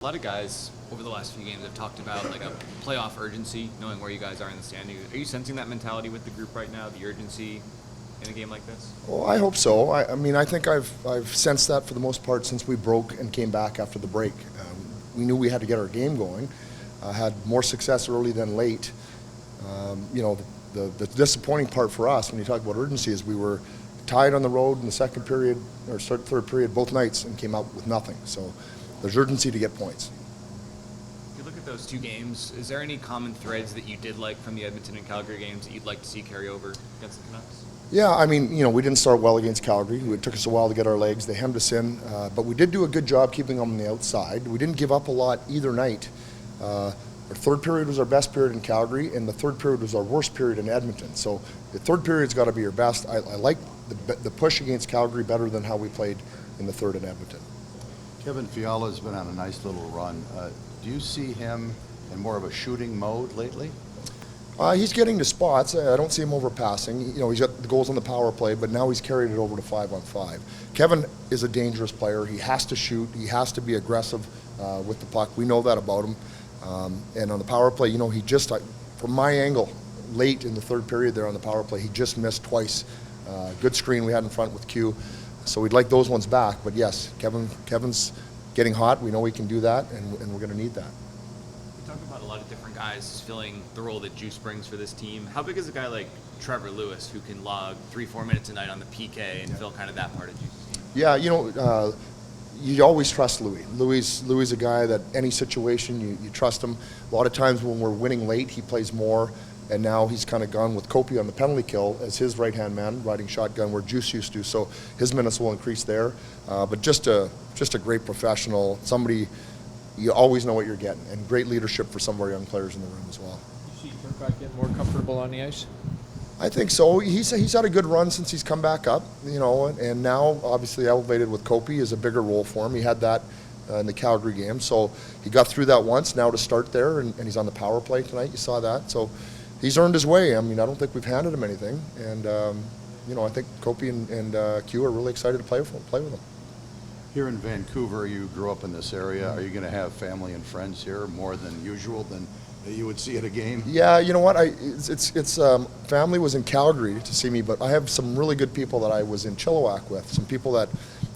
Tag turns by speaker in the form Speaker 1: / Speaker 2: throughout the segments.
Speaker 1: A lot of guys over the last few games have talked about like a playoff urgency, knowing where you guys are in the standings. Are you sensing that mentality with the group right now, the urgency in a game like this?
Speaker 2: Well, I hope so. I mean, I think I've sensed that for the most part since we broke and came back after the break. We knew we had to get our game going. Had more success early than late. The disappointing part for us when you talk about urgency is we were tied on the road in the second period or third period both nights and came out with nothing. So there's urgency to get points.
Speaker 1: If you look at those two games, is there any common threads that you did like from the Edmonton and Calgary games that you'd like to see carry over against the Canucks?
Speaker 2: Yeah, I mean, we didn't start well against Calgary. It took us a while to get our legs. They hemmed us in, but we did do a good job keeping them on the outside. We didn't give up a lot either night. Our third period was our best period in Calgary, and the third period was our worst period in Edmonton. So the third period's got to be your best. I like the push against Calgary better than how we played in the third in Edmonton.
Speaker 3: Kevin Fiala's been on a nice little run. Do you see him in more of a shooting mode lately?
Speaker 2: He's getting to spots. I don't see him overpassing. He's got the goals on the power play, but now he's carried it over to 5-on-5. Kevin is a dangerous player. He has to shoot. He has to be aggressive with the puck. We know that about him. And on the power play, he just, from my angle, late in the third period there on the power play, he just missed twice. Good screen we had in front with Q. So we'd like those ones back. But yes, Kevin's getting hot. We know he can do that, and we're going to need that.
Speaker 1: We talk about a lot of different guys filling the role that Juice brings for this team. How big is a guy like Trevor Lewis who can log 3-4 minutes a night on the PK and fill kind of that part of Juice's team?
Speaker 2: Yeah, you always trust Louis. Louis is a guy that any situation, you trust him. A lot of times when we're winning late, he plays more, and now he's kind of gone with Kopi on the penalty kill as his right-hand man, riding shotgun where Juice used to, so his minutes will increase there. But just a great professional, somebody you always know what you're getting, and great leadership for some of our young players in the room as well.
Speaker 4: You see Turcotte getting more comfortable on the ice?
Speaker 2: I think so. He's had a good run since he's come back up, and now obviously elevated with Kopi is a bigger role for him. He had that in the Calgary game, so he got through that once. Now to start there, and he's on the power play tonight. You saw that, so he's earned his way. I mean, I don't think we've handed him anything, and I think Kopi and Q are really excited to play with him.
Speaker 3: Here in Vancouver, you grew up in this area. Are you going to have family and friends here more than usual than you would see at a game?
Speaker 2: Yeah, you know what? Family was in Calgary to see me, but I have some really good people that I was in Chilliwack with. Some people that,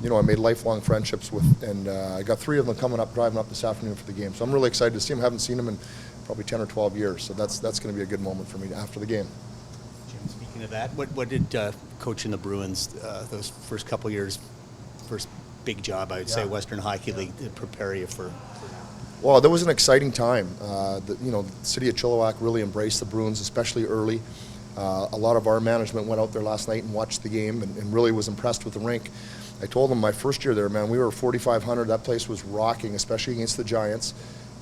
Speaker 2: I made lifelong friendships with, and I got 3 of them driving up this afternoon for the game. So I'm really excited to see them. I haven't seen them in probably 10 or 12 years. So that's going to be a good moment for me after the game.
Speaker 5: Jim, speaking of that, what did coaching the Bruins those first couple years, first big job, I would say, Western Hockey League, to prepare you for?
Speaker 2: Well, there was an exciting time. The city of Chilliwack really embraced the Bruins, especially early. A lot of our management went out there last night and watched the game and really was impressed with the rink. I told them my first year there, man, we were 4,500. That place was rocking, especially against the Giants.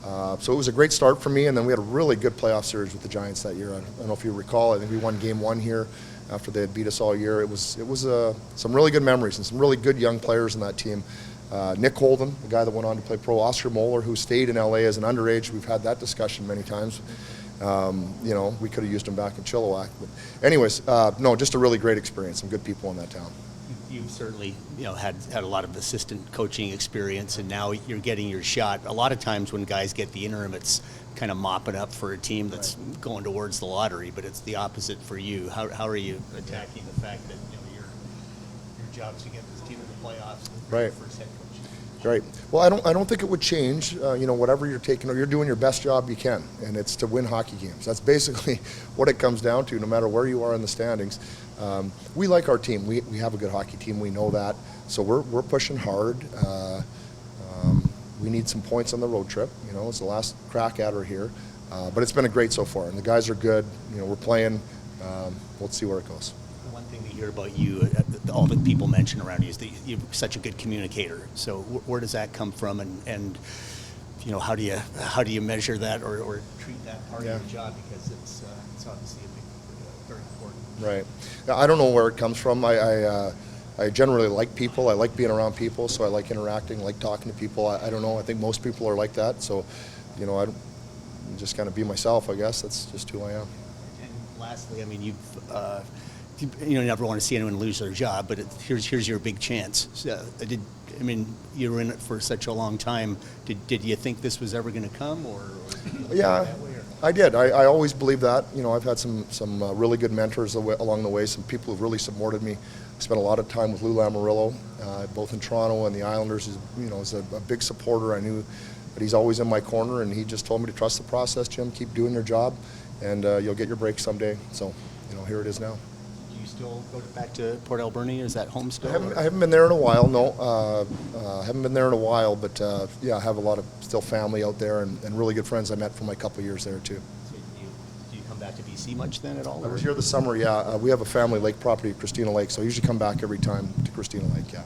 Speaker 2: So it was a great start for me, and then we had a really good playoff series with the Giants that year. I don't know if you recall. I think we won Game 1 here after they had beat us all year. It was some really good memories and some really good young players in that team. Nick Holden, the guy that went on to play pro, Oscar Moeller, who stayed in LA as an underage. We've had that discussion many times. We could have used him back in Chilliwack. But anyways, no, just a really great experience. Some good people in that town.
Speaker 5: You've certainly had a lot of assistant coaching experience, and now you're getting your shot. A lot of times when guys get the interim, it's kind of mopping up for a team that's going towards the lottery, but it's the opposite for you. How are you attacking the fact that your job is to get this team to the playoffs with
Speaker 2: Right.
Speaker 5: your first head coach?
Speaker 2: Right. Well, I don't think it would change. Whatever you're taking, you're doing your best job you can, and it's to win hockey games. That's basically what it comes down to, no matter where you are in the standings. We like our team. We have a good hockey team. We know that. So we're pushing hard. We need some points on the road trip. It's the last crack at her here. But it's been a great so far, and the guys are good. We're playing. Let's see where it goes.
Speaker 5: One thing we hear about you, all the people mention around you, is that you're such a good communicator. So where does that come from, and how do you measure that or treat that part of your job, because it's obviously very important.
Speaker 2: Right. I don't know where it comes from. I generally like people. I like being around people, so I like interacting, like talking to people. I don't know. I think most people are like that. So, I'm just kind of be myself, I guess. That's just who I am.
Speaker 5: And lastly, I mean, you never want to see anyone lose their job, but here's your big chance. So, you were in it for such a long time. Did you think this was ever going to come, or
Speaker 2: Yeah,
Speaker 5: that way, or?
Speaker 2: I did. I always believed that. I've had some really good mentors along the way, some people who've really supported me. I spent a lot of time with Lou Lamoriello, both in Toronto and the Islanders. Is a big supporter. I knew that he's always in my corner, and he just told me to trust the process, Jim, keep doing your job, and you'll get your break someday. So, here it is now.
Speaker 5: Do you still go back to Port Alberni? Is that home still?
Speaker 2: I haven't been there in a while, no. I haven't been there in a while, but I have a lot of still family out there and really good friends I met from my couple of years there too.
Speaker 5: So do you come back to BC much then at all?
Speaker 2: I was here this summer, yeah. We have a family lake property at Christina Lake, so I usually come back every time to Christina Lake, yeah.